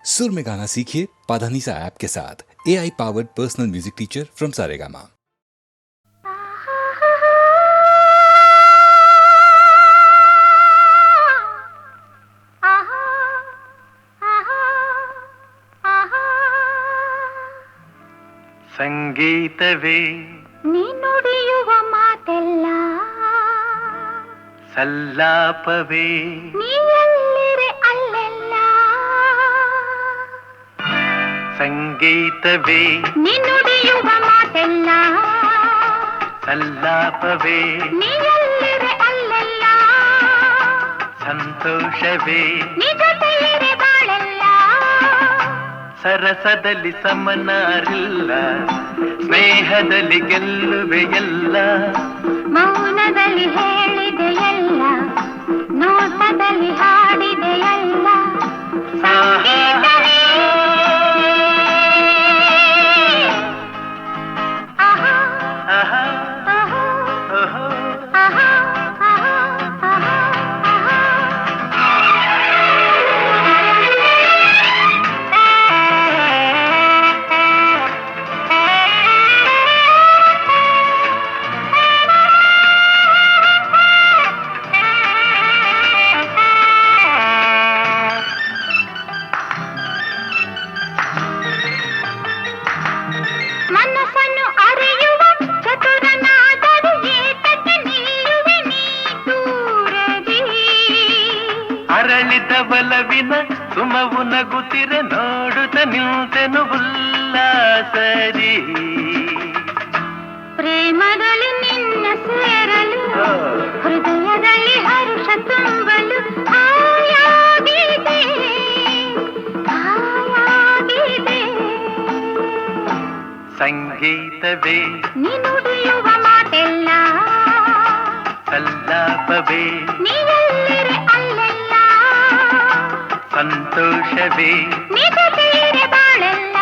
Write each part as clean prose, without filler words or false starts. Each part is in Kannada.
सुर में गाना सीखिए पाधानीसा ऐप के साथ। AI powered personal music teacher from Saregama. ಸಂಗೀತವೇ ನೀ ನುಡಿಯುವ ಮಾತೆಲ್ಲ, ಸಲ್ಲಾಪವೇ ನೀ ಎಲ್ಲಿರೆ ಅಲ್ಲೆಲ್ಲ. ಸಂಗೀತವೇ ನೀ ನುಡಿಯುವ ಮಾತೆಲ್ಲ, ಸಲ್ಲಾಪವೇ ನೀ ಎಲ್ಲಿರೆ ಅಲ್ಲೆಲ್ಲ. ಸಂತೋಷವೇ ನೀ ಜೊತೆಯಿರೆ ಬಾಳೆಲ್ಲ. ಸರಸದಲ್ಲಿ ಸಮನಾರಿಲ್ಲ, ಸ್ನೇಹದಲ್ಲಿ ಗೆಲ್ಲುವೆ ಎಲ್ಲ. ಮೌನದಲ್ಲಿ ಹೇಳಿದೆಯಲ್ಲ, ನೋಟದಲ್ಲಿ ಹಾಡಿದೆಯಲ್ಲ. ಸಂಗೀತವೇ ಆಹಾ ಆಹಾ, ಆಹಾ ಓಹೋ. ಆಹಾ ಆಹಾ ಆಹಾ ಆಹಾ. ಮನಸ್ಸನ್ನು ಅರಿಯುವ ಚತುರನಾದರೂ ಏತಕ್ಕೆ ನಿಲ್ಲುವೆ ನೀ ದೂರದಿ. ಅರಳಿದ ಬಲವಿನ ಸುಮವು ನಗುತ್ತಿರೆ ನೋಡುತ್ತ ನಿಂತೆನು ಉಲ್ಲಾಸದಿ. ಪ್ರೇಮದಲ್ಲಿ ನಿನ್ನ ಸೇರಲು, ಹೃದಯದಲ್ಲಿ ಹರುಷ ತುಂಬಲು ಹಾಯಾಗಿದೆ, ಹಾಯಾಗಿದೆ. ಸಂಗೀತವೇ ನೀ ನುಡಿಯುವ ಮಾತೆಲ್ಲ, ಸಲ್ಲಾಪವೇ ನೀ ಎಲ್ಲಿರೆ ಅಲ್ಲೆಲ್ಲ. ಸಂತೋಷವೇ ನೀ ಜೊತೆಯಿರೆ ಬಾಳೆಲ್ಲ.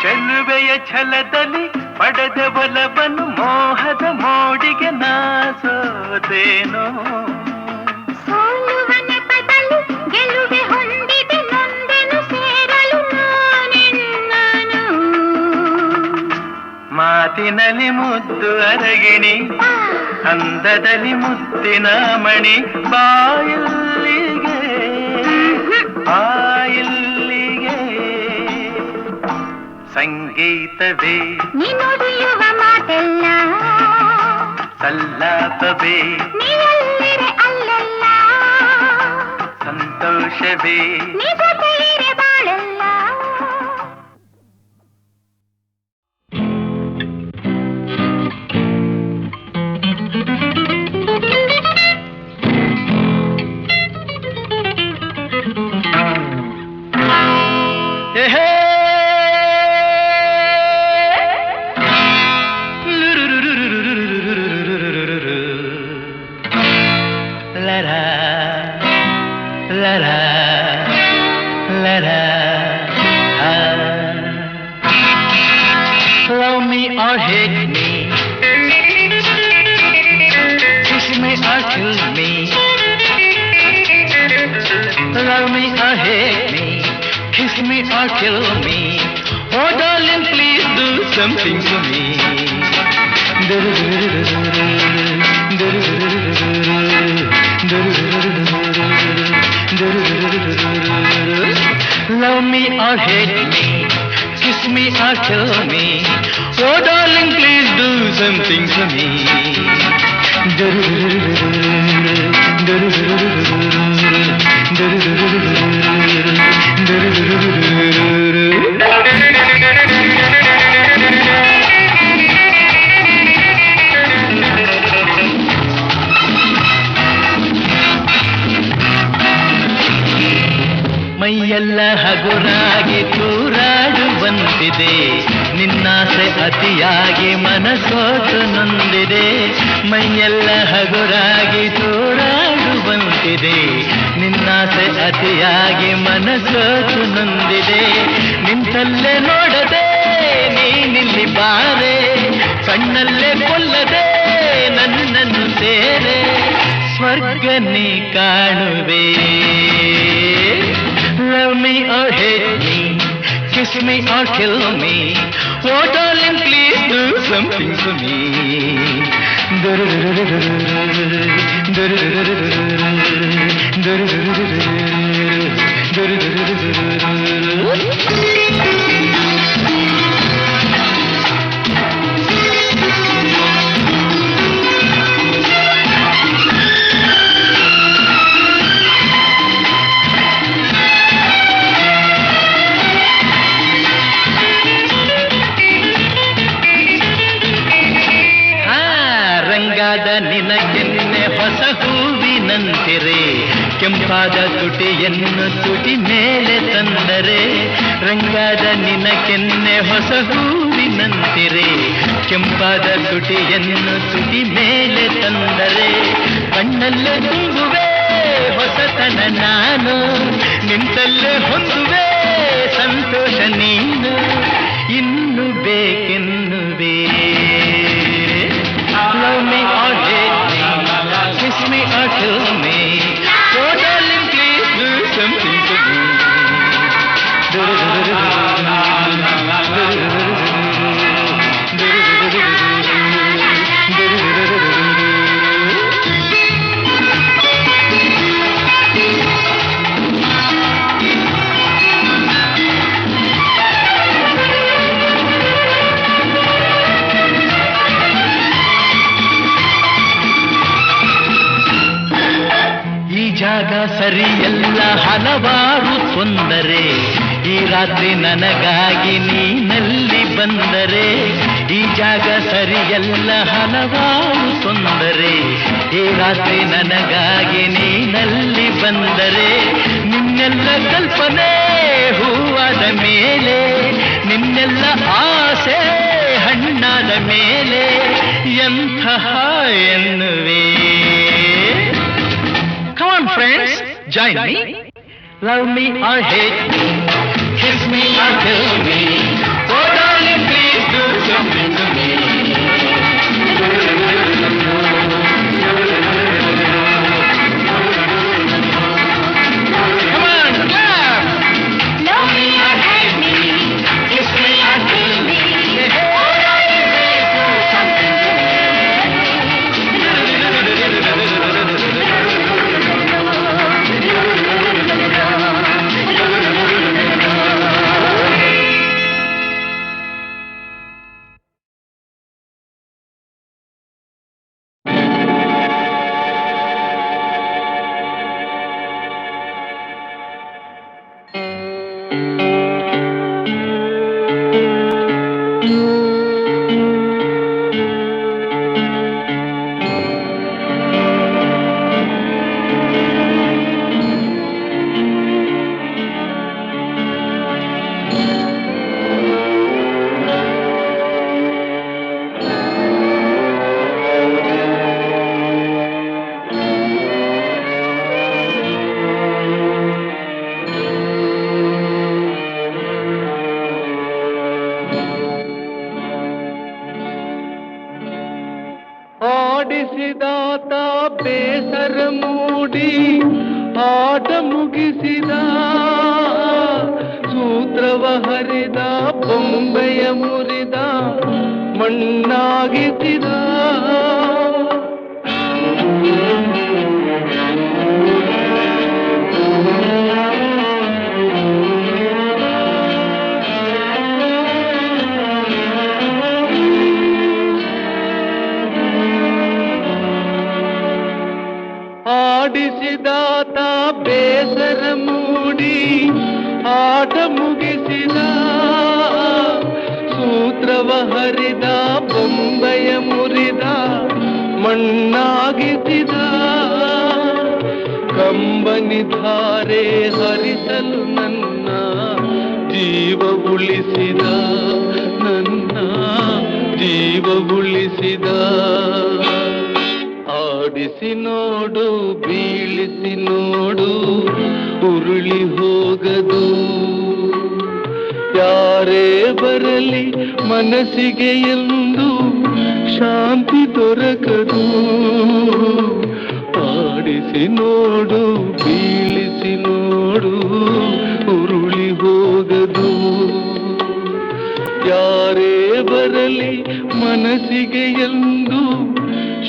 ಚೆಲುವೆಯ ಛಲದಲ್ಲಿ ಪಡೆದ ಬಲವನ್ನು ಮೋಹದ ಮೋಡಿಗೆ ನಾಸೋದೇನೋ. ಸೋಲುವ ನೆಪದಲ್ಲಿ ಗೆಲುವೆ ಹೊಂದಿದೆ, ನೊಂದೆನು ಸೇರಲು ನಾನಿನ್ನನು. ಮಾತಿನಲ್ಲಿ ಮುದ್ದು ಅರಗಿಣಿ, ಅಂದದಲ್ಲಿ ಮುತ್ತಿನ ಮಣಿ. ಬಾಯಿಲ್ಲಿಗೆ ಬಾಯಿಲ್ಲಿಗೆ. ಸಂಗೀತವೇ ನೀ ನುಡಿಯುವ ಮಾತೆಲ್ಲ, ಸಲ್ಲಾಪವೇ ನೀ ಎಲ್ಲಿರೆ ಅಲ್ಲೆಲ್ಲ. ಸಂತೋಷವೇ ನೀ ಜೊತೆಯಿರೆ ಬಾಳೆಲ್ಲ. Love me or hate me, kiss me or kill me. Love me or hate me, kiss me or kill me. Oh darling, please do something for me. Love me or hate me, kiss me or kill me. Oh darling, please do something for me. ಮೈಯೆಲ್ಲ ಹಗುರಾಗಿ ತೂರಾಡುವಂತಿದೆ, ನಿನ್ನಾಸೆ ಅತಿಯಾಗಿ ಮನಸೋತು ನೊಂದಿದೆ. ಮೈಯೆಲ್ಲ ಹಗುರಾಗಿ ತೂರಾಡುವಂತಿದೆ, ನಿನ್ನಾಸೆ ಅತಿಯಾಗಿ ಮನಸೋತು ನೊಂದಿದೆ. ನಿಂತಲ್ಲೇ ನೋಡದೆ ನೀನಿಲ್ಲಿ ಬಾರೆ, ಕಣ್ಣಲ್ಲೇ ಕೊಲ್ಲದೆ ನನ್ನನ್ನು ಸೇರೆ, ಸ್ವರ್ಗ ನೀ ಕಾಣುವೆ. Love me or hate me, kiss me or kill me, oh darling please do something for me. ನಿನಗೆನ್ನೆ ಹೊಸ ಹೂವಿನಂತಿರೆ, ಕೆಂಪಾದ ತುಟಿಯನ್ನು ತುಟಿ ಮೇಲೆ ತಂದರೆ. ರಂಗಾದ ನಿನಗೆನ್ನೆ ಹೊಸ ಹೂವಿನಂತಿರೆ, ಕೆಂಪಾದ ತುಟಿಯನ್ನು ತುಟಿ ಮೇಲೆ ತಂದರೆ. ಕಣ್ಣಲ್ಲೇ ತುಂಬುವೆ ಹೊಸತನ ನಾನು, ನಿಂತಲ್ಲೇ ಹೊಂದುವೆ ಸಂತೋಷ ನೀನು. ಇನ್ನು ಬೇಕೆನ್ನುವೆ. Love me or hate me, kiss me or kill me, oh darling please do something for me. ಜಾಗ ಸರಿಯಲ್ಲ ಹಲವಾರು ತೊಂದರೆ, ಈ ರಾತ್ರಿ ನನಗಾಗಿ ನೀನಲ್ಲಿ ಬಂದರೆ. ಈ ಜಾಗ ಸರಿಯಲ್ಲ ಹಲವಾರು ತೊಂದರೆ, ಈ ರಾತ್ರಿ ನನಗಾಗಿ ನೀನಲ್ಲಿ ಬಂದರೆ. ನಿನ್ನೆಲ್ಲ ಕಲ್ಪನೆ ಹೂವಾದ ಮೇಲೆ, ನಿನ್ನೆಲ್ಲ ಆಸೆ ಹಣ್ಣಾದ ಮೇಲೆ, ಎಂಥ ಎನ್ನುವೆ. Come on friends, join me. Love me or hate me, kiss me or kill me, oh darling please do something to me. Come on, clap. Love me or hate me, Kiss me or kill me, oh darling please do something to me. ಆಡಿಸಿದಾತ ಬೇಸರ ಮೂಡಿ ಆಟ ಮುಗಿಸಿದ, ಸೂತ್ರವ ಹರಿದ ಬೊಂಬೆಯ ಮುರಿದ ಮಣ್ಣಾಗಿಸಿದ. ಆಡಿಸಿದಾತ ಬೇಸರ ಮೂಡಿ ಆಟ ಮುಗಿಸಿದ, ಸೂತ್ರವ ಹರಿದ ಬೊಂಬೆಯ ಮುರಿದ ಮಣ್ಣಾಗಿಸಿದ. ಕಂಬ ಕಮ್ಮನಿ ಧಾರೆ ಹರಿಸಲು ನನ್ನ ಜೀವ ಉಳಿಸಿದ, ನನ್ನ ಜೀವ ಉಳಿಸಿದ. ಆಡಿಸಿ ನೋಡು, ಬೀಳಿಸಿ ನೋಡು, ಉರುಳಿ ಹೋಗದು. ಯಾರೇ ಬರಲಿ ಮನಸ್ಸಿಗೆ ಎಂದು ಶಾಂತಿ ದೊರಕದು. ಆಡಿಸಿ ನೋಡು, ಬೀಳಿಸಿ ನೋಡು, ಉರುಳಿ ಹೋಗದು. ಯಾರೇ ಬರಲಿ ಮನಸ್ಸಿಗೆ ಎಂದು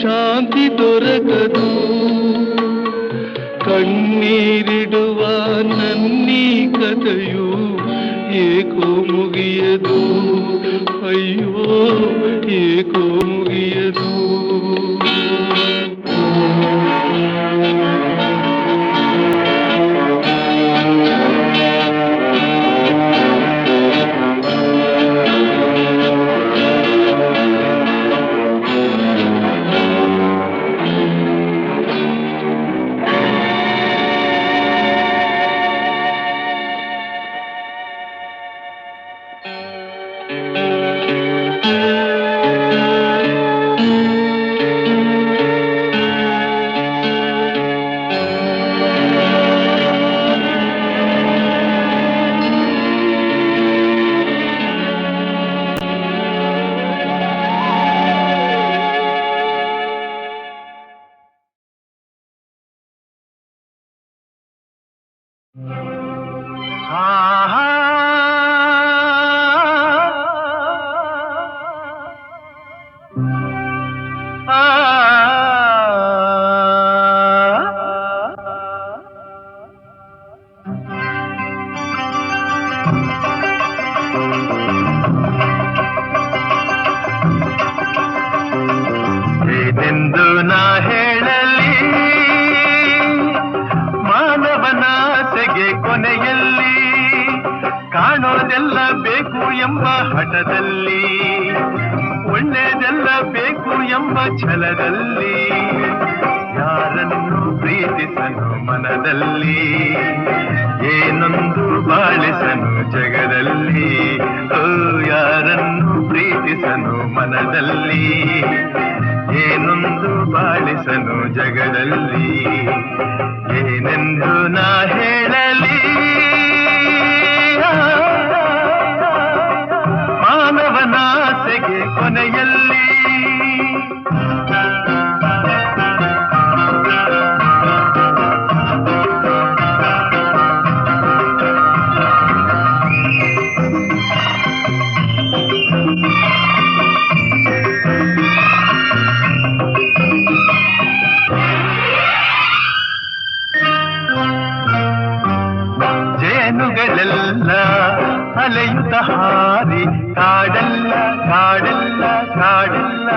ಶಾಂತಿ ದೊರಕದು. ಕಣ್ಣೀರಿಡುವ ನನ್ನೀ ಕಥೆಯು ಏಕೋ ಮುಗಿಯದು, ಅಯ್ಯೋ ಏಕೋ ಮುಗಿಯದು. ಏನೆಂದು ನಾ ಹೇಳಲಿ ಮಾನವನಾಸೆಗೆ ಕೊನೆಯಲ್ಲಿ ಕಾಣೋದೆಲ್ಲ ಬೇಕು ಎಂಬ ಹಠದಲ್ಲಿ, ಒಳ್ಳೆಯದೆಲ್ಲ ಬೇಕು ಎಂಬ ಛಲದಲ್ಲಿ, ಯಾರನ್ನು ಪ್ರೀತಿಸನು ಮನದಲ್ಲಿ, ಏನೊಂದು ಬಾಳಿಸನು ಜಗದಲ್ಲಿ. ಓ ಯಾರನ್ನು ಪ್ರೀತಿಸನು ಮನದಲ್ಲಿ, ಏನೊಂದು ಬಾಳಿಸನು ಜಗದಲ್ಲಿ. ಏನೆಂದು ನಾ ಹೇಳಲಿ ಮಾನವನಾಸೆಗೆ ಕೊನೆಯಲ್ಲಿ. ಜೇನುಗಳೆಲ್ಲ ಅಲೆಯುತ್ತ ಹಾರಿ ಕಾಡಲ್ಲ ಕಾಡಲ್ಲ ಕಾಡಲ್ಲ,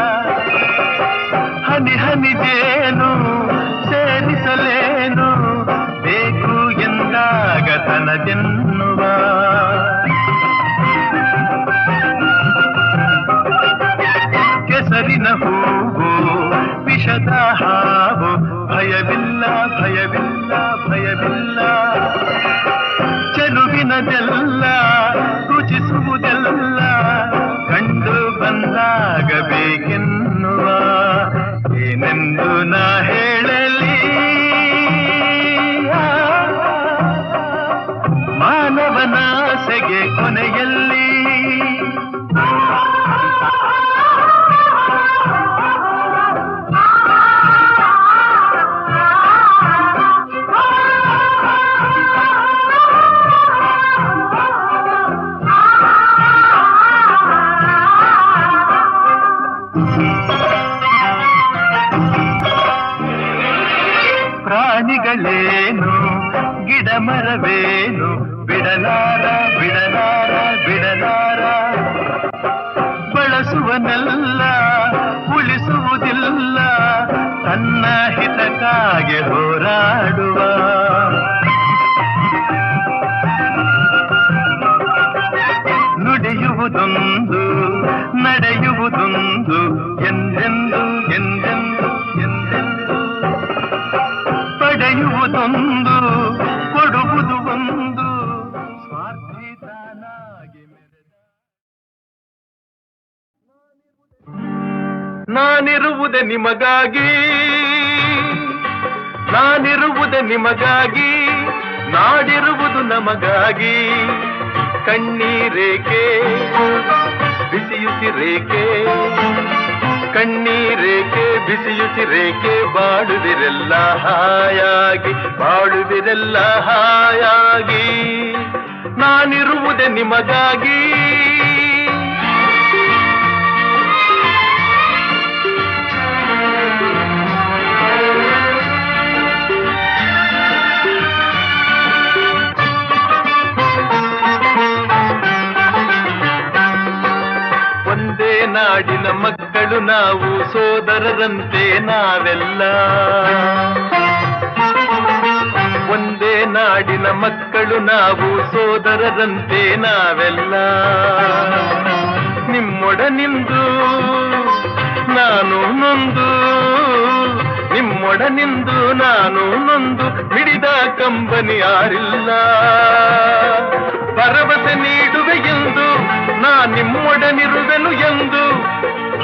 ಹನಿ ಹನಿ ಜೇನು ಸೇರಿಸಲೇನು ಬೇಕು ಎಂದಾಗ ತನದೆನ್ನುವ. ಕೆಸರಿನ ಹೂವು ವಿಷದ ಹಾವು, ಭಯವಿಲ್ಲ ಭಯವಿಲ್ಲ ಭಯವಿಲ್ಲ, ಚೆಲುವಿನದೆಲ್ಲ ರುಚಿಸುವುದೆಲ್ಲ ಕಂಡು ಬಂದಾಗಬೇಕೆನ್ನುವ. ಏನೆಂದು ನಾ ಹೇಳಲಿ ಮಾನವನಾಸೆಗೆ ಕೊನೆಯಲ್ಲಿ. ಪ್ರಾಣಿಗಳೇನು ಗಿಡ ಮರವೇನು ಬಿಡಲಾರ ಬಿಡಲಾರ ಬಿಡಲಾರ, ಬಳಸುವನೆಲ್ಲ ಉಳಿಸುವುದಿಲ್ಲ ತನ್ನ ಹಿತಕ್ಕಾಗಿ ಹೋರಾಡುವ. ನುಡಿಯುವುದೊಂದು ನಡೆಯುವುದೊಂದು ಎಂದೆಂದು ಎಂದೆಂದು ಎಂದೆಂದು, ಪಡೆಯುವುದೊಂದು ನಾನಿರುವುದೇ ನಿಮಗಾಗಿ, ನಾನಿರುವುದೇ ನಿಮಗಾಗಿ, ನಾಡಿರುವುದು ನಮಗಾಗಿ. ಕಣ್ಣೀರೇಕೆ ಬಿಸಿಯುಸಿರೇಕೆ, ಕಣ್ಣೀರೇಕೆ ಬಿಸಿಯುಸಿರೇಕೆ, ಬಾಳುವಿರೆಲ್ಲ ಹಾಯಾಗಿ, ಬಾಳುವಿರೆಲ್ಲ ಹಾಯಾಗಿ. ನಾನಿರುವುದೇ ನಿಮಗಾಗಿ. ಒಂದೇ ನಾಡಿನ ಮಕ್ಕಳು ನಾವು, ಸೋದರರಂತೆ ನಾವೆಲ್ಲ. ಒಂದೇ ನಾಡಿನ ಮಕ್ಕಳು ನಾವು, ಸೋದರರಂತೆ ನಾವೆಲ್ಲ. ನಿಮ್ಮೊಡನಿಂದು ನಾನು ನೊಂದು, ನಿಮ್ಮೊಡನಿಂದು ನಾನು ನೊಂದು, ಮಿಡಿದ ಕಂಬನಿ ಯಾರಿಲ್ಲ. ಭರವಸೆ ನೀಡುವೆ ಎಂದು ನಾ ನಿಮ್ಮೊಡನಿರುವೆನು ಎಂದು,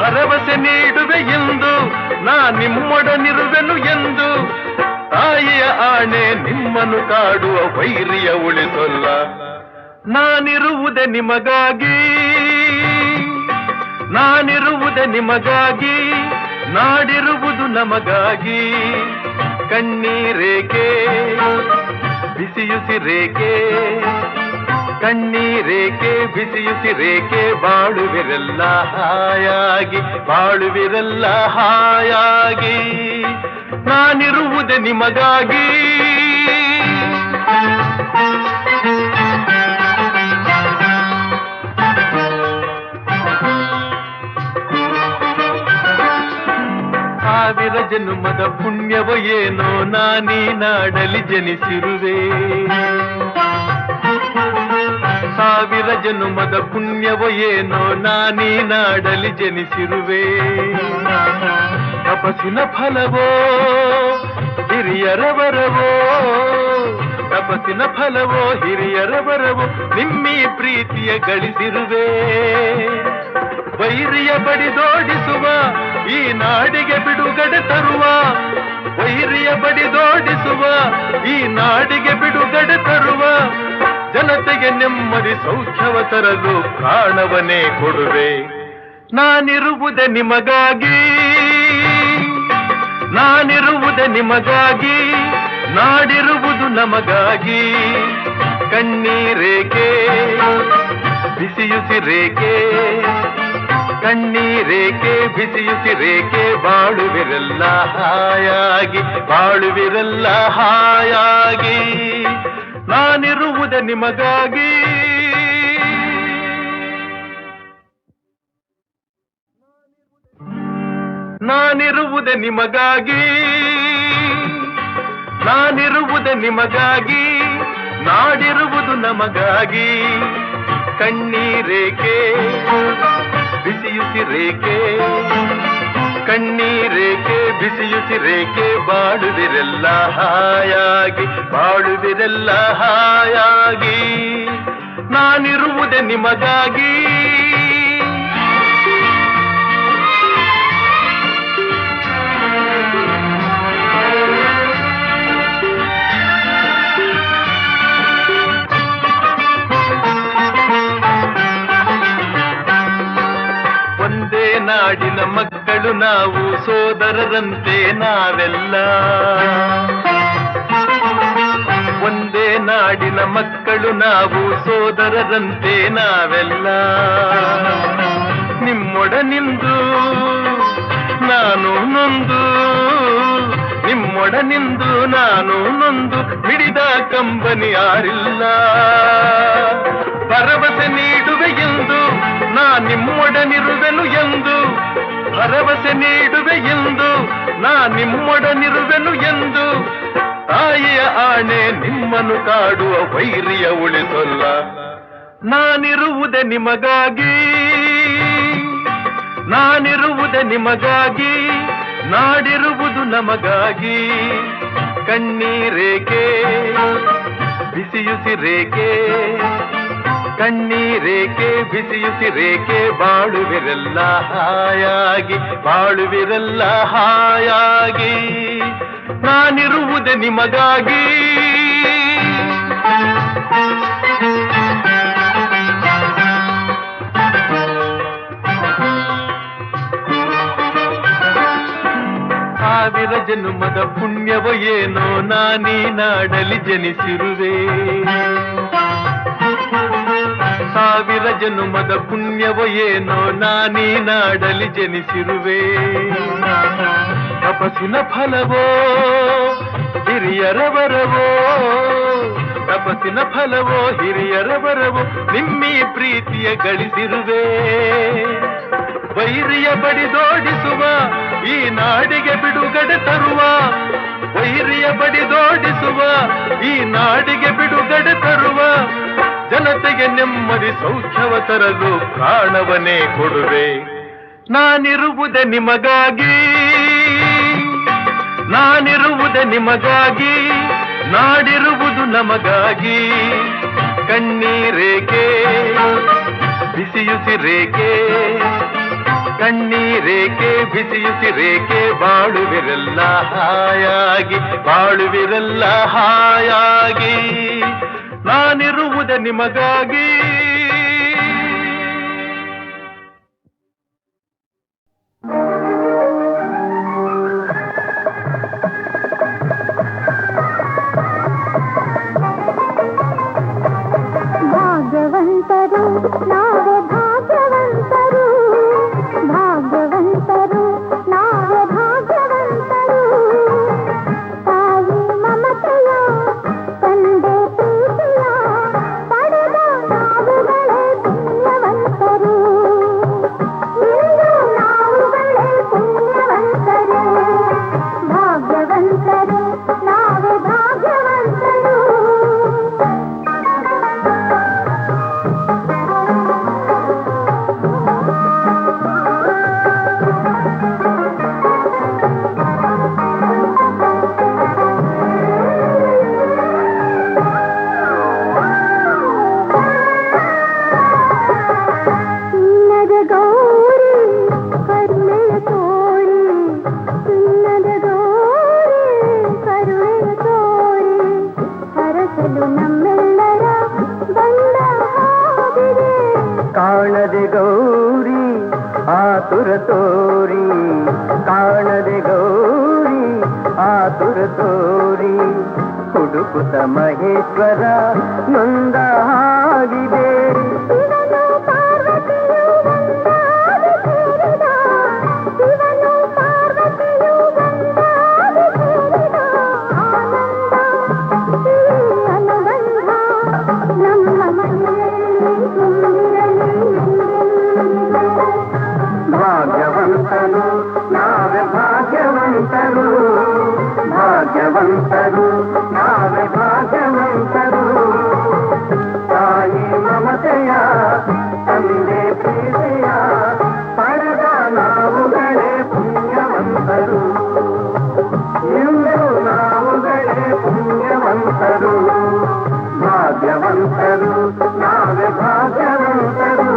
ಭರವಸೆ ನೀಡುವೆ ಎಂದು ನಾ ನಿಮ್ಮೊಡನಿರುವೆನು ಎಂದು. ತಾಯಿಯ ಆಣೆ ನಿಮ್ಮನ್ನು ಕಾಡುವ ವೈರಿಯ ಉಳಿಸೊಲ್ಲ. ನಾನಿರುವುದೇ ನಿಮಗಾಗಿ, ನಾನಿರುವುದೇ ನಿಮಗಾಗಿ, ನಾಡಿರುವುದು ನಮಗಾಗಿ. ಕಣ್ಣೀರೇಕೆ ಬಿಸಿಯುಸಿರೇಕೆ, ಕಣ್ಣೀರೇಕೆ ಬಿಸಿಯುಸಿರೇಕೆ, ಬಾಳುವಿರೆಲ್ಲ ಹಾಯಾಗಿ, ಬಾಳುವಿರೆಲ್ಲ ಹಾಯಾಗಿ. ನಾನಿರುವುದೇ ನಿಮಗಾಗಿ. ಸಾವಿರ ಜನ್ಮದ ಪುಣ್ಯವೋ ಏನೋ ನಾನೀ ನಾಡಲಿ ಜನಿಸಿರುವೆ. ಸಾವಿರ ಜನ್ಮದ ಪುಣ್ಯವೋ ಏನೋ ನಾನೀ ನಾಡಲಿ ಜನಿಸಿರುವೆ. ತಪಸ್ಸಿನ ಫಲವೋ ಹಿರಿಯರ ವರವೋ, ತಪಸ್ಸಿನ ಫಲವೋ ಹಿರಿಯರ ವರವೋ, ನಿಮ್ಮೀ ಪ್ರೀತಿಯ ಗಳಿಸಿರುವೆ. ವೈರಿಯ ಬಡಿದೋಡಿಸುವ ಈ ನಾಡಿಗೆ ಬಿಡುಗಡೆ ತರುವ, ವೈರಿಯ ಬಡಿದೋಡಿಸುವ ಈ ನಾಡಿಗೆ ಬಿಡುಗಡೆ ತರುವ. ಜನತೆಗೆ ನೆಮ್ಮದಿ ಸೌಖ್ಯವ ತರಲು ಪ್ರಾಣವನ್ನೇ ಕೊಡುವೆ. ನಾನಿರುವುದೇ ನಿಮಗಾಗಿ, ನಾನಿರುವುದೇ ನಿಮಗಾಗಿ, ನಾಡಿರುವುದು ನಮಗಾಗಿ. ಕಣ್ಣೀರೇಕೆ ಬಿಸಿಯುಸಿರೇಕೆ, ಕಣ್ಣೀರೇಕೆ ಬಿಸಿಯುಸಿರೇಕೆ, ಬಾಳುವಿರೆಲ್ಲ ಹಾಯಾಗಿ, ಬಾಳುವಿರೆಲ್ಲ ಹಾಯಾಗಿ. ನಾನಿರುವುದೇ ನಿಮಗಾಗಿ. ನಾನಿರುವುದೇ ನಿಮಗಾಗಿ, ನಾನಿರುವುದೇ ನಿಮಗಾಗಿ, ನಾಡಿರುವುದು ನಮಗಾಗಿ. ಕಣ್ಣೀರೇಕೆ ಬಿಸಿಯುಸಿರೇಕೆ, ಕಣ್ಣೀರೇಕೆ ಬಿಸಿಯುಸಿರೇಕೆ, ಬಾಳುವಿರೆಲ್ಲ ಹಾಯಾಗಿ, ಬಾಳುವಿರೆಲ್ಲ ಹಾಯಾಗಿ. ನಾನಿರುವುದೇ ನಿಮಗಾಗಿ. ಒಂದೇ ನಾಡಿನ ಮಕ್ಕಳು ನಾವು, ಸೋದರರಂತೆ ನಾವೆಲ್ಲ. ಒಂದೇ ನಾಡಿನ ಮಕ್ಕಳು ನಾವು, ಸೋದರರಂತೆ ನಾವೆಲ್ಲ. ನಿಮ್ಮೊಡನಿಂದು ನಾನು ನೊಂದು, ನಿಮ್ಮೊಡನಿಂದು ನಾನು ನೊಂದು, ಮಿಡಿದ ಕಂಬನಿ ಯಾರಿಲ್ಲ. ಭರವಸೆ ನೀಡುವೆ ಎಂದು ನಾ ನಿಮ್ಮೊಡನಿರುವೆನು ಎಂದು, ಭರವಸೆ ನೀಡುವೆ ಎಂದು ನಾ ನಿಮ್ಮೊಡನಿರುವೆನು ಎಂದು. ತಾಯಿಯ ಆಣೆ ನಿಮ್ಮನ್ನು ಕಾಡುವ ವೈರಿಯ ಉಳಿಸೊಲ್ಲ. ನಾನಿರುವುದೇ ನಿಮಗಾಗಿ, ನಾನಿರುವುದೇ ನಿಮಗಾಗಿ, ನಾಡಿರುವುದು ನಮಗಾಗಿ. ಕಣ್ಣೀರೇಕೆ ಬಿಸಿಯುಸಿರೇಕೆ, ಕಣ್ಣೀರೇಕೆ ಬಿಸಿಯುಸಿರೇಕೆ ಬಾಳುವಿರೆಲ್ಲ ಹಾಯಾಗಿ ಬಾಳುವಿರೆಲ್ಲ ಹಾಯಾಗಿ ನಾನಿರುವುದೇ ನಿಮಗಾಗಿ ಸಾವಿರ ಜನ್ಮದ ಪುಣ್ಯವೋ ಏನೋ ನಾನೀ ನಾಡಲಿ ಜನಿಸಿರುವೆ ಸಾವಿರ ಜನ್ಮದ ಪುಣ್ಯವೋ ಏನೋ ನಾನೀ ನಾಡಲಿ ಜನಿಸಿರುವೆ ತಪಸ್ಸಿನ ಫಲವೋ ಹಿರಿಯರ ವರವೋ ತಪಸ್ಸಿನ ಫಲವೋ ಹಿರಿಯರ ವರವೋ ನಿಮ್ಮಿ ಪ್ರೀತಿಯ ಗಳಿಸಿರುವೆ ವೈರಿಯ ಬಡಿದೋಡಿಸುವ ಈ ನಾಡಿಗೆ ಬಿಡುಗಡೆ ತರುವ ವೈರಿಯ ಬಡಿದೋಡಿಸುವ ಈ ನಾಡಿಗೆ ಬಿಡುಗಡೆ ತರುವ ಜನತೆಗೆ ನೆಮ್ಮದಿ ಸೌಖ್ಯವ ತರಲು ಪ್ರಾಣವನ್ನೇ ಕೊಡುವೆ ನಾನಿರುವುದೇ ನಿಮಗಾಗಿ ನಾನಿರುವುದೇ ನಿಮಗಾಗಿ ನಾಡಿರುವುದು ನಮಗಾಗಿ ಕಣ್ಣೀರೇಕೆ ಬಿಸಿಯುಸಿರೇಕೆ ಕಣ್ಣೀರೇಕೆ ಬಿಸಿಯುಸಿರೇಕೆ ಬಾಳುವಿರೆಲ್ಲ ಹಾಯಾಗಿ ಬಾಳುವಿರೆಲ್ಲ ಹಾಯಾಗಿ ನಾನಿರುವುದೇ ನಿಮಗಾಗಿ ಭಾಗ್ಯವಂತರು ನಾವೇ ಭಾಗ್ಯವಂತರು ಭಾಗ್ಯವಂತರು ನಾವೇ ಭಾಗ್ಯವಂತರು ತಾಯಿ ಮಮತೆಯ ತಂದೆ ಪ್ರೀತಿಯ ಪಡೆದ ನಾವುಗಳೇ ಪುಣ್ಯವಂತರು ಇಂದು ನಾವುಗಳೇ ಪುಣ್ಯವಂತರು ಭಾಗ್ಯವಂತರು ನಾವೇ ಭಾಗ್ಯವಂತರು ಕಾಣದೆ ಗೌರಿ ಆತುರ ತೋರಿ ಕಾಣದೆ ಗೌರಿ ಆತುರ ತೋರಿ ಹುಡುಕುತ್ತ ಮಹೇಶ್ವರ ನೊಂದ ಹಾಗಿದೆ ಭಾಗ್ಯವಂತರು ನಾವೇ ಭಾಗ್ಯವಂತರು ಭಾಗ್ಯವಂತರು ನಾವೇ ಭಾಗ್ಯವಂತರು ತಾಯಿ ಮಮತೆಯ ತಂದೆ ಪ್ರೀತಿಯ ಪಡೆದ ನಾವುಗಳೇ ಪುಣ್ಯವಂತರು ಇಂದು ನಾವುಗಳೇ ಪುಣ್ಯವಂತರು ಭಾಗ್ಯವಂತರು ನಾವೇ ಭಾಗ್ಯವಂತರು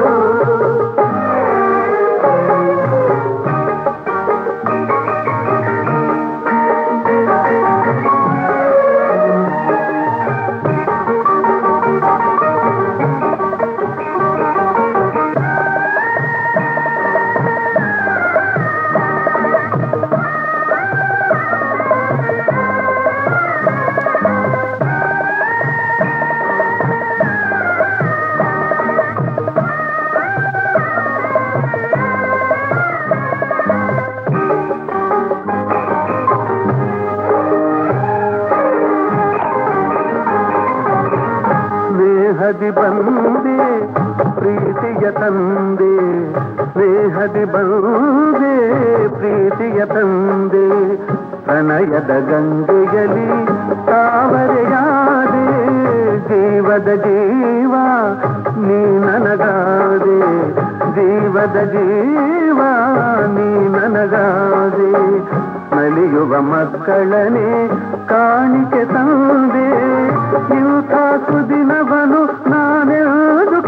ಸ್ನೇಹದಿ ಬಂದೆ ಪ್ರೀತಿಯ ತಂದೆ ಸ್ನೇಹದಿ ಬಂದೆ ಪ್ರೀತಿಯ ತಂದೆ ಪ್ರಣಯದ ಗಂಗೆಯಲ್ಲಿ ತಾವರೆಯಾದೆ ಜೀವದ ಜೀವ ನೀ ನನಗಾದೆ ಜೀವದ ಜೀವ ನೀ ನನಗಾದೆ ನಲಿಯುವ ಮಕ್ಕಳನೆ ಕಾಣಿಕೆ ತಂದೆ ಇಂಥ ಸುದಿನವನು ನಾನೆಂದು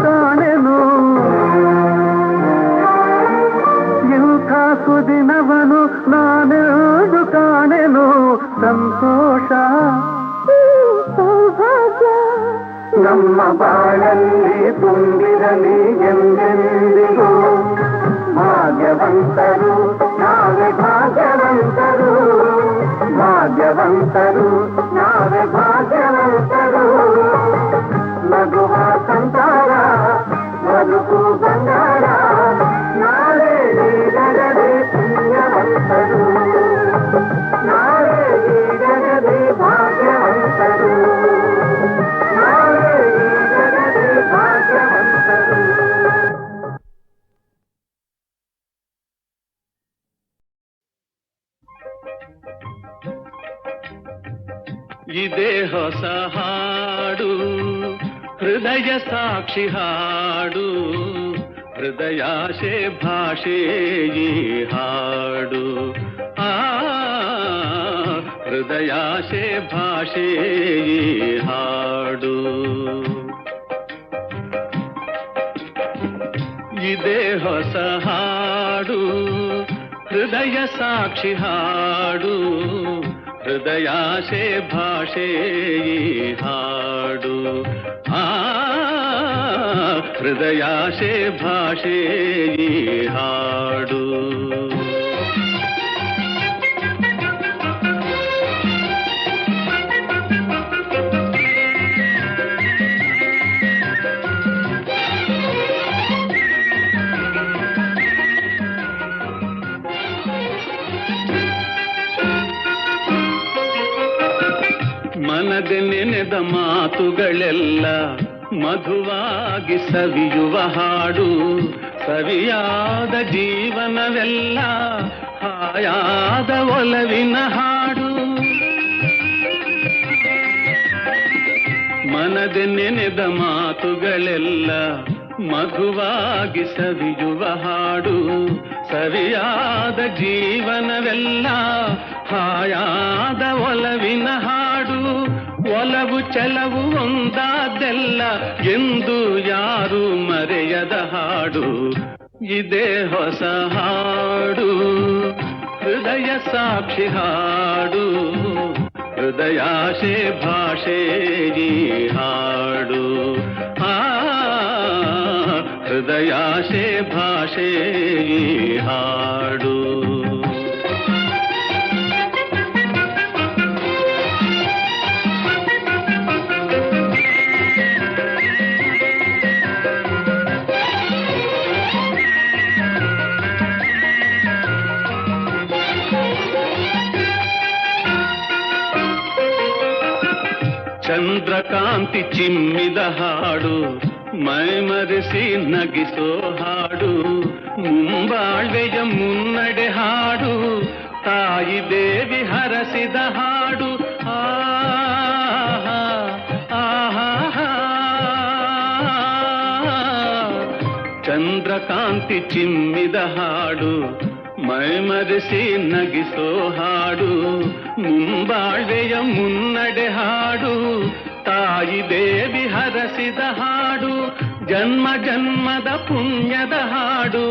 ನಮ್ಮ ಬಾಳಲ್ಲಿ ತುಂಬಿರಲಿ ಎಂದೆಂದಿಗೂ. ಭಾಗ್ಯವಂತರು ನಾವೇ ಭಾಗ್ಯವಂತರು, ಭಾಗ್ಯವಂತರು ನಾವೇ ಭಾಗ್ಯವಂತರು. ನಗುವ ಸಂಸಾರ ಬದುಕು ಬಂಗಾರ, ನಾವೇ ಈಗಲೇ ಪುಣ್ಯವಂತರು, ನಾವೇ ಈಗಲೇ ಭಾಗ್ಯವಂತರು, ನಾವೇ ಈಗಲೇ ಭಾಗ್ಯವಂತರು. ಇದೇ ಹೊಸ ಹಾಡು, ಹೃದಯ ಸಾಕ್ಷಿ ಹಾಡು, ಹೃದಯಾಶೆ ಭಾಷೆ ಈ ಹಾಡು. ಹೃದಯಾಶೆ ಭಾಷೆ ಈ ಹಾಡು. ಇದೇ ಹೊಸ ಹಾಡು, ಹೃದಯ ಸಾಕ್ಷಿ ಹಾಡು, ಹೃದಯಾಶೆ ಭಾಷೆ ಈ ಹಾಡು. ಹೃದಯಾಶೆ ಭಾಷೆ ಈ ಹಾಡು. ಮನದೆ ನೆನೆದ ಮಾತುಗಳೆಲ್ಲ ಮಧುವಾಗಿ ಸವಿಯುವ ಹಾಡು, ಸವಿಯಾದ ಜೀವನವೆಲ್ಲ ಹಾಯಾದ ಒಲವಿನ ಹಾಡು. ಮನದೆ ನೆನೆದ ಮಾತುಗಳೆಲ್ಲ ಮಧುವಾಗಿ ಸವಿಯುವ ಹಾಡು, ಸವಿಯಾದ ಜೀವನವೆಲ್ಲ ಹಾಯಾದ ಒಲವಿನ ಹಾಡು. ಒಲವು ಛಲವು ಒಂದಾದೆಲ್ಲ ಎಂದು ಯಾರು ಮರೆಯದ ಹಾಡು. ಇದೇ ಹೊಸ ಹಾಡು, ಹೃದಯ ಸಾಕ್ಷಿ ಹಾಡು, ಹೃದಯಾಶೆ ಭಾಷೆ ಈ ಹಾಡು. ಹೃದಯಾಶೆ ಭಾಷೆ ಈ ಹಾಡು. ಚಂದ್ರಕಾಂತಿ ಚಿಮ್ಮಿದ ಹಾಡು, ಮೈಮರೆಸಿ ನಗಿಸೋ ಹಾಡು, ಮುಂಬಾಳ್ವೆಯ ಮುನ್ನಡೆ ಹಾಡು, ತಾಯಿ ದೇವಿ ಹರಸಿದ ಹಾಡು. ಚಂದ್ರಕಾಂತಿ ಚಿಮ್ಮಿದ ಹಾಡು, ಮೈಮರೆಸಿ ನಗಿಸೋ ಹಾಡು, ಮುಂಬಾಳ್ವೆಯ ಮುನ್ನಡೆ ಹಾಡು, ತಾಯಿ ದೇವಿ ಹರಸಿದ ಹಾಡು. ಜನ್ಮ ಜನ್ಮದ ಪುಣ್ಯದ ಹಾಡು,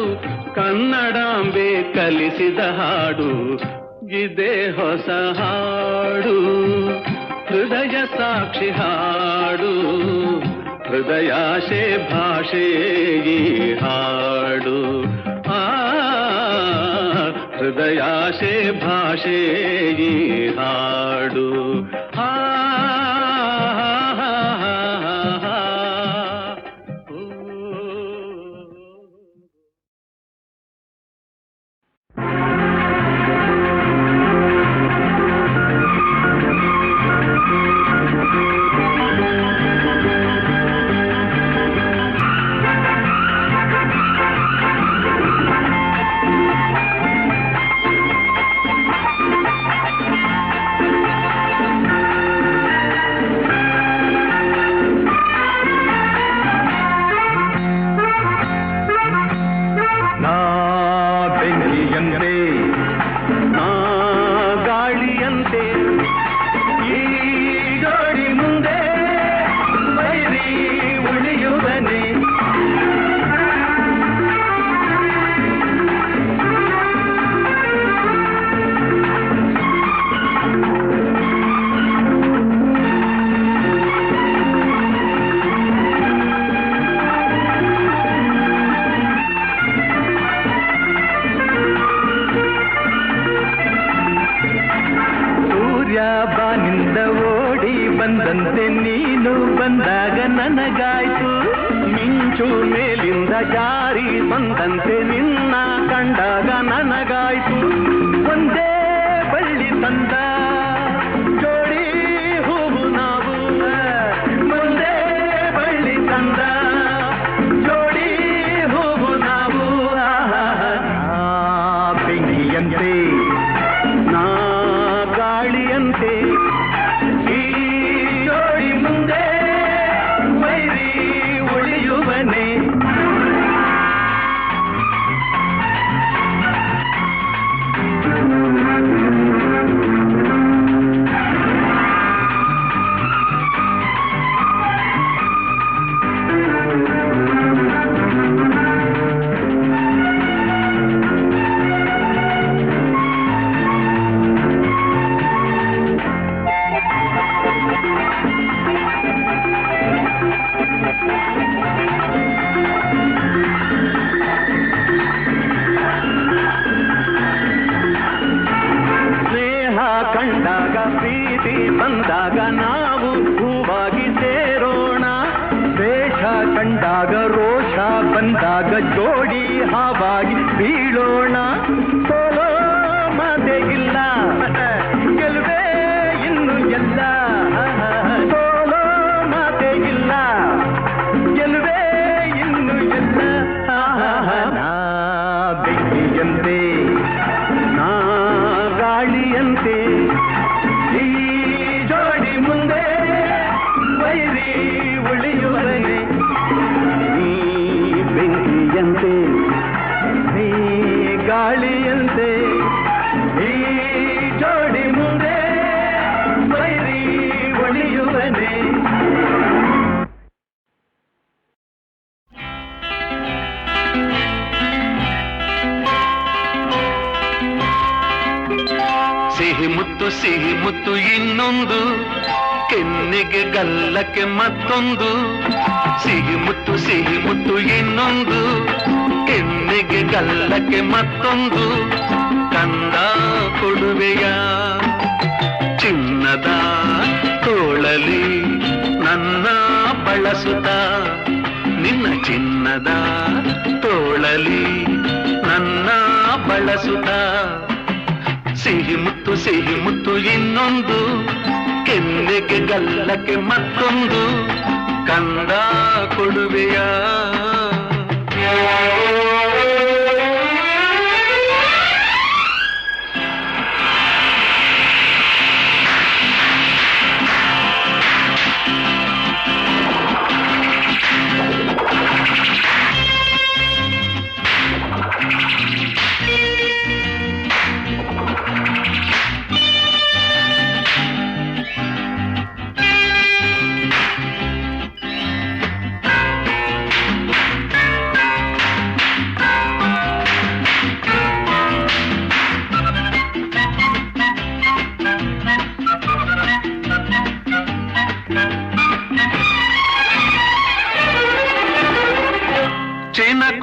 ಕನ್ನಡಾಂಬೆ ಕಲಿಸಿದ ಹಾಡು. ಇದೇ ಹೊಸ ಹಾಡು, ಹೃದಯ ಸಾಕ್ಷಿ ಹಾಡು, ಹೃದಯಾಶೆ ಭಾಷೆ ಈ ಹಾಡು. ಹೃದಯಾಶೆ ಭಾಷೆ ಈ ಹಾಡು. ನೀನು ಬಂದಾಗ ನನಗಾಯ್ತು, ಮಿಂಚು ಮೇಲಿಂದ ಜಾರಿ ಬಂದಂತೆ ನಿನ್ನ ಕಂಡಾಗ ನನಗಾಯ್ತು. ಒಂದೇ ಬಳ್ಳಿ ತಂದ ಜೋಡಿ ಹೂವು ನಾವು, ಒಂದೇ ಬಳ್ಳಿ ತಂದ ಜೋಡಿ ಹೂವು ನಾವು. ಬೆಂಕಿಯಂತೆ ನಾ ಗಾಳಿಯಂತೆ ಈ ಜೋಡಿ ಮುಂದೆ ವೈರಿ ಉಳಿಯುವನೆ. ಕಂಡಾಗ ಪ್ರೀತಿ ಬಂದಾಗ ನಾವು ಹೂವಾಗಿ ಸೇರೋಣ, ದ್ವೇಷ ಕಂಡಾಗ ರೋಷ ಬಂದಾಗ ಜೋಡಿ ಹಾವಾಗಿ ಬೀಳೋಣ. ಸೋಲೋ ಮಾತೆ ಇಲ್ಲ, ಗೆಲುವೇ ಇನ್ನು ಎಲ್ಲ. ಸೋಲೋ ಮಾತೆ ಇಲ್ಲ, ಗೆಲುವೇ ಇನ್ನು ಎಲ್ಲ. ಬೆಂಕಿಯಂತೆ ನಾ ಗಾಳಿಯಂತೆ ಈ ಜೋಡಿ ಮುಂದೆ ವೈರಿ ಉಳಿಯುವನೆ. ನೀ ಬೆಂಕಿಯಂತೆ ನೀ ಗಾಳಿಯಂತೆ ಈ ಜೋಡಿ ಮುಂದೆ ವೈರಿ ಉಳಿಯುವನೆ. ಸಿಹಿ ಮುತ್ತು ಇನ್ನೊಂದು, ಕೆನ್ನೆಗೆ ಗಲ್ಲಕ್ಕೆ ಮತ್ತೊಂದು. ಸಿಹಿ ಮುತ್ತು ಇನ್ನೊಂದು, ಕೆನ್ನೆಗೆ ಗಲ್ಲಕ್ಕೆ ಮತ್ತೊಂದು. ಕಂದ ಕೊಡುವೆಯ ಚಿನ್ನದ ತೋಳಲಿ ನನ್ನ ಬಳಸುತ್ತ, ನಿನ್ನ ಚಿನ್ನದ ತೋಳಲಿ ನನ್ನ ಬಳಸುತ್ತ. ಸಿಹಿ ಮುತ್ತು ಇನ್ನೊಂದು, ಕೆನ್ನೆಗೆ ಗಲ್ಲಕ್ಕೆ ಮತ್ತೊಂದು. ಕಂದ ಕೊಡುವೆಯ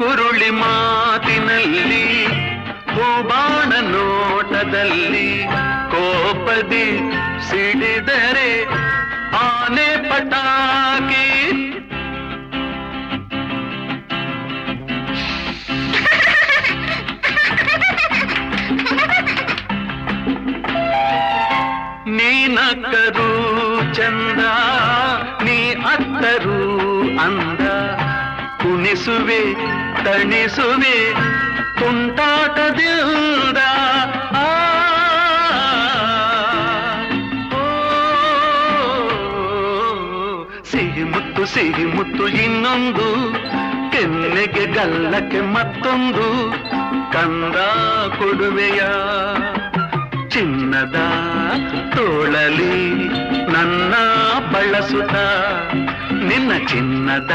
ಕುರುಳಿ ಮಾತಿನಲ್ಲಿ, ಹೂಬಾಣ ನೋಟದಲ್ಲಿ, ಕೋಪದಿ ಸಿಡಿದರೆ ಆನೆ ಪಟಾಕಿ. ನೀನಕ್ಕರು ಚಂದ, ನೀ ಅತ್ತರು ಅಂದ. ಕುಣಿಸುವೆ ತಣಿಸುವೆ ತುಂಟಾಟದಿಂದ. ಸಿಹಿ ಮುತ್ತು ಇನ್ನೊಂದು, ಕೆನ್ನೆಗೆ ಗಲ್ಲಕ್ಕೆ ಮತ್ತೊಂದು. ಕಂದ ಕೊಡುವೆಯ ಚಿನ್ನದ ತೋಳಲಿ ನನ್ನ ಬಳಸುತ್ತ, ನಿನ್ನ ಚಿನ್ನದ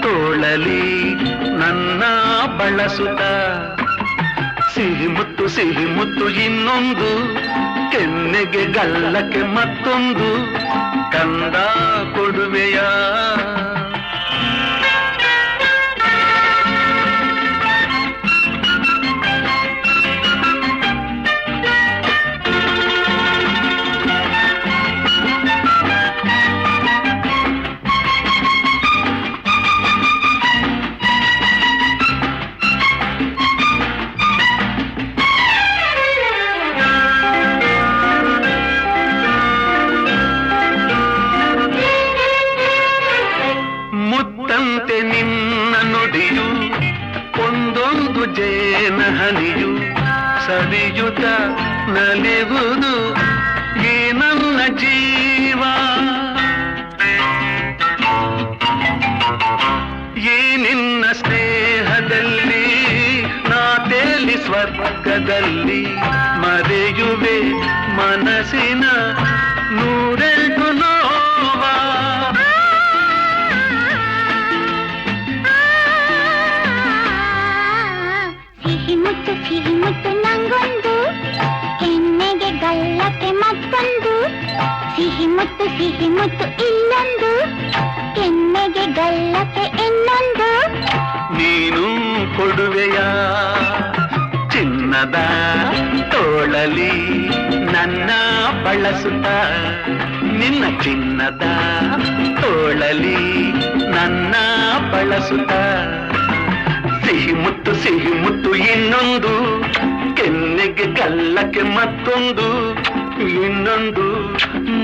ತೋಳಲಿ ನನ್ನ ಬಳಸುತ್ತ. ಸಿಹಿ ಮುತ್ತು ಇನ್ನೊಂದು, ಕೆನ್ನೆಗೆ ಗಲ್ಲಕ್ಕೆ ಮತ್ತೊಂದು. ಕಂದ ಕೊಡುವೆಯ ಹನಿಯು ಸವಿಯುತ ನಲಿವುದು ಈ ನನ್ನ ಜೀವ. ಈ ನಿನ್ನ ಸ್ನೇಹದಲ್ಲಿ ನಾ ತೇಲಿ ಸ್ವರ್ಗದಲ್ಲಿ ಮರೆಯುವೆ ಮನಸ್ಸಿನ ನೂರೆಂಟು ನೋವ. ಸಿಹಿ ಮುತ್ತು ನಂಗೊಂದು, ಕೆನ್ನೆಗೆ ಗಲ್ಲಕ್ಕೆ ಮತ್ತೊಂದು. ಸಿಹಿ ಮುತ್ತು ಇಲ್ಲೊಂದು, ಕೆನ್ನೆಗೆ ಗಲ್ಲಕ್ಕೆ ಇನ್ನೊಂದು. ನೀನು ಕೊಡುವೆಯ ಚಿನ್ನದ ತೋಳಲಿ ನನ್ನ ಬಳಸುತ್ತ, ನಿನ್ನ ಚಿನ್ನದ ತೋಳಲಿ ನನ್ನ ಬಳಸುತ್ತ. ಸಿಹಿ ಮುತ್ತು ಇನ್ನೊಂದು, ಕೆನ್ನೆಗೆ ಗಲ್ಲಕ್ಕೆ ಮತ್ತೊಂದು, ಇನ್ನೊಂದು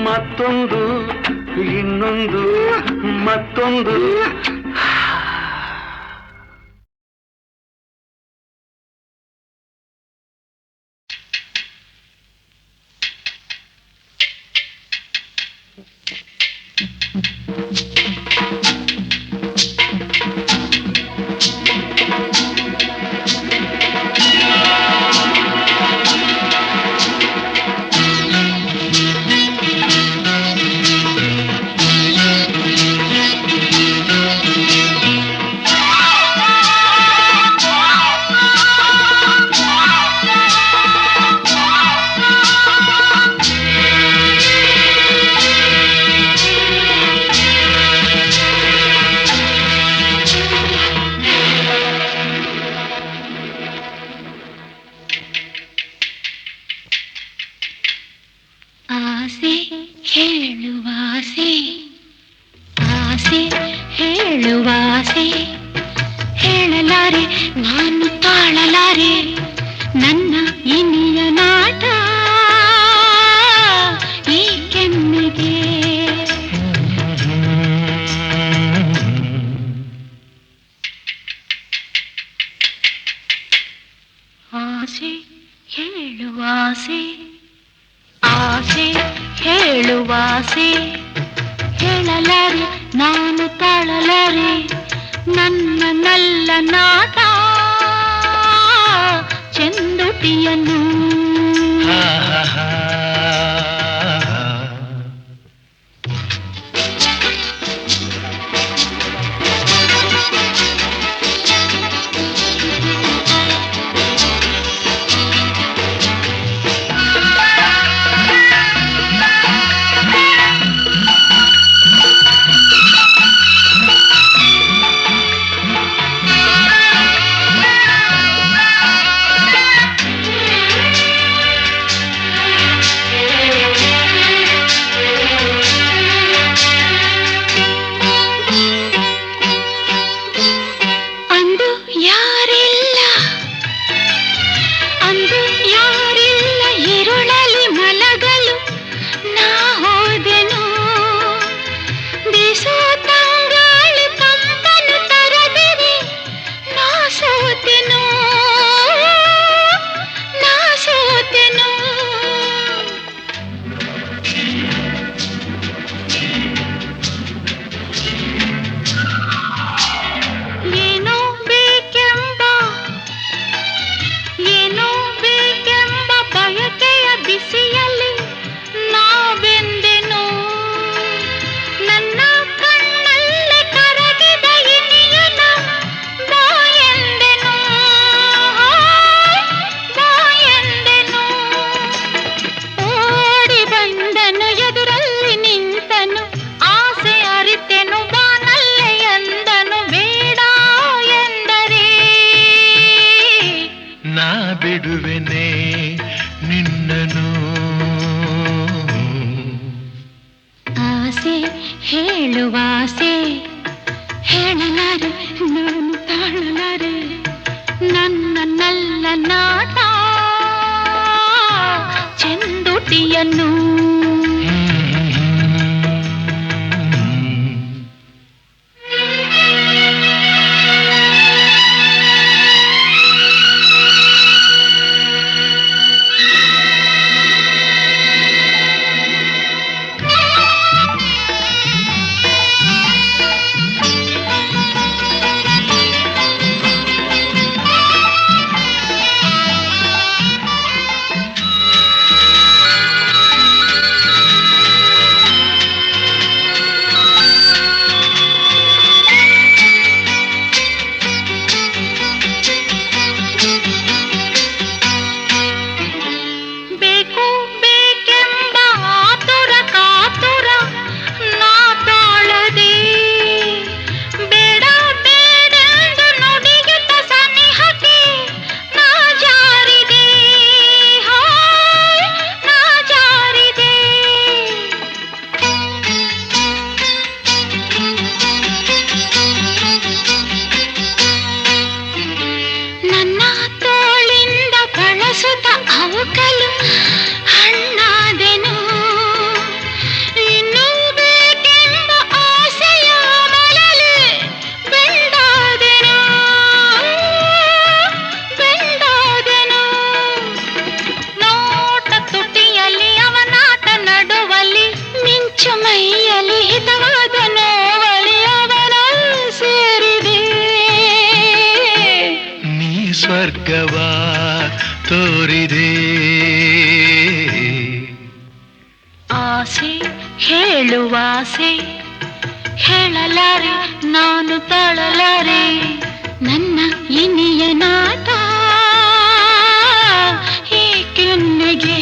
ಮತ್ತೊಂದು, ಇನ್ನೊಂದು ಮತ್ತೊಂದು. ಹೇಳುವಾಸೆ ಹೇಳಲಾರೆ ನಾನು ತಾಳಲಾರೆ ನನ್ನ ಇನಿಯ ನಾಟ ಈ ಕೆನ್ನೆಗೆ. ಆಸೆ ಹೇಳುವಾಸೆ ಆಸೆ ಹೇಳುವಾಸೆ ಹೇಳಲಾರೆ ನಾನು ತಾಳಲಾರೆ ನನ್ನ ನಲ್ಲ ನಾಟ ಚೆಂದುಟಿಯನ್ನು. ಬಿಡುವೆನೆ ನಿನ್ನನು. ಆಸೆ ಹೇಳುವಾಸೆ ಹೇಳಲಾರೆ ನಾನು ತಾಳಲಾರೆ ನನ್ನ ನಲ್ಲ ನಾಟ ಚೆಂದುಟಿಯನ್ನು. ಮಾರ್ಗವ ತೋರಿದೆ. ಆಸೆ ಹೇಳುವಾಸೆ ಹೇಳಲಾರೆ ನಾನು ತಾಳಲಾರೆ ನನ್ನ ಇನಿಯ ನಾಟ ಈ ಕೆನ್ನೆಗೆ